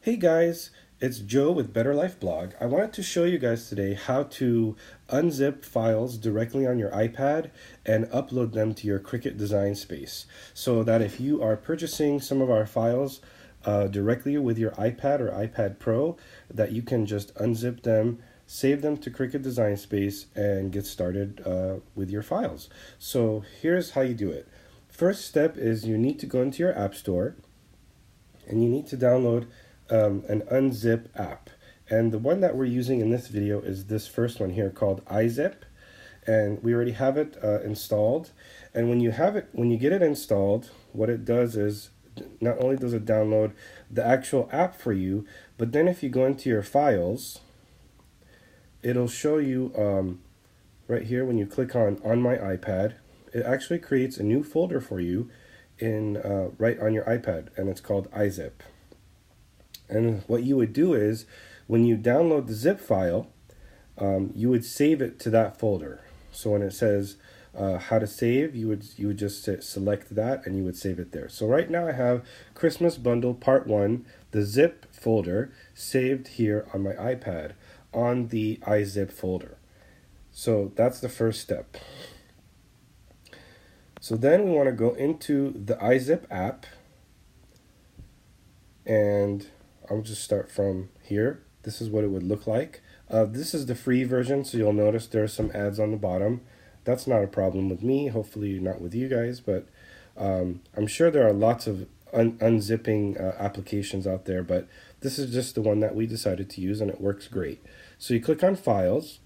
Hey guys, it's Joe with Better Life Blog. I wanted to show you guys today how to unzip files directly on your iPad and upload them to your Cricut design space, so that if you are purchasing some of our files directly with your iPad or iPad Pro, that you can just unzip them, save them to Cricut design space, and get started with your files. So here's how you do it. First step is you need to go into your App Store and you need to download an Unzip app. And the one that we're using in this video is this first one here called izip. And we already have it installed. And when you get it installed, what it does is not only does it download the actual app for you, but then if you go into your files, it'll show you right here when you click on my iPad, it actually creates a new folder for you in right on your iPad, and it's called izip. And what you would do is, when you download the zip file, you would save it to that folder. So when it says how to save, you would just select that and you would save it there. So right now I have Christmas Bundle Part 1, the zip folder, saved here on my iPad on the izip folder. So that's the first step. So then we want to go into the izip app, and I'll just start from here. This is what it would look like. This is the free version, so you'll notice there are some ads on the bottom. That's not a problem with me, hopefully not with you guys, but I'm sure there are lots of unzipping applications out there, but this is just the one that we decided to use, and it works great. So you click on Files,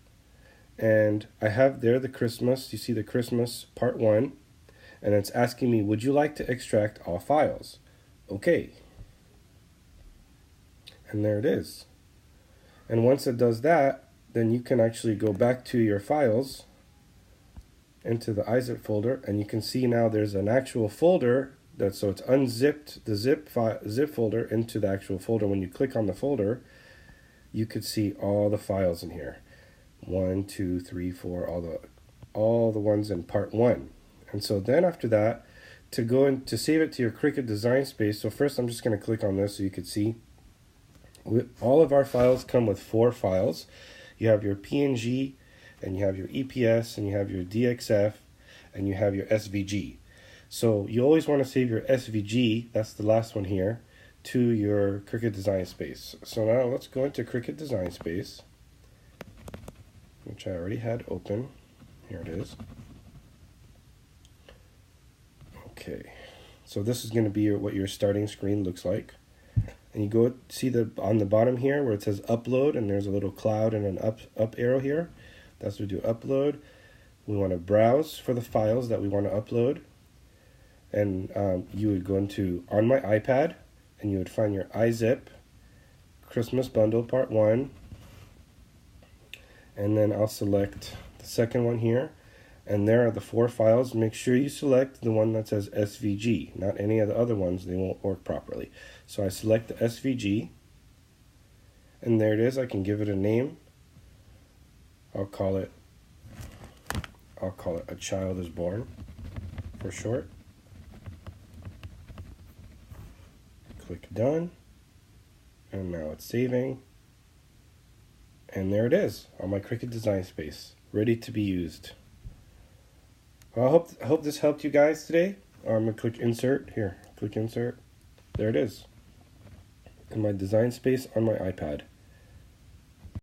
and I have there the Christmas. You see the Christmas Part 1, and it's asking me, would you like to extract all files? Okay. And there it is. And once it does that, then you can actually go back to your files into the izip folder, and you can see now there's an actual folder so it's unzipped the zip folder into the actual folder. When you click on the folder, you could see all the files in here. 1, 2, 3, 4, all the ones in part 1. And so then after that, to go and to save it to your Cricut design space, so first I'm just going to click on this so you could see. All of our files come with 4 files. You have your PNG, and you have your EPS, and you have your DXF, and you have your SVG. So you always want to save your SVG, that's the last one here, to your Cricut design space. So now let's go into Cricut design space, which I already had open. Here it is. Okay, so this is going to be what your starting screen looks like. And you go see on the bottom here where it says upload, and there's a little cloud and an up arrow here. That's what we do, upload. We want to browse for the files that we want to upload. And you would go into on my iPad, and you would find your izip Christmas Bundle Part 1. And then I'll select the second one here. And there are the 4 files. Make sure you select the one that says SVG, not any of the other ones. They won't work properly. So I select the SVG, and there it is. I can give it a name. I'll call it A Child is Born for short. Click Done, and now it's saving. And there it is on my Cricut design space, ready to be used. Well, I hope this helped you guys today. I'm going to click Insert. Here, click Insert. There it is in my design space on my iPad.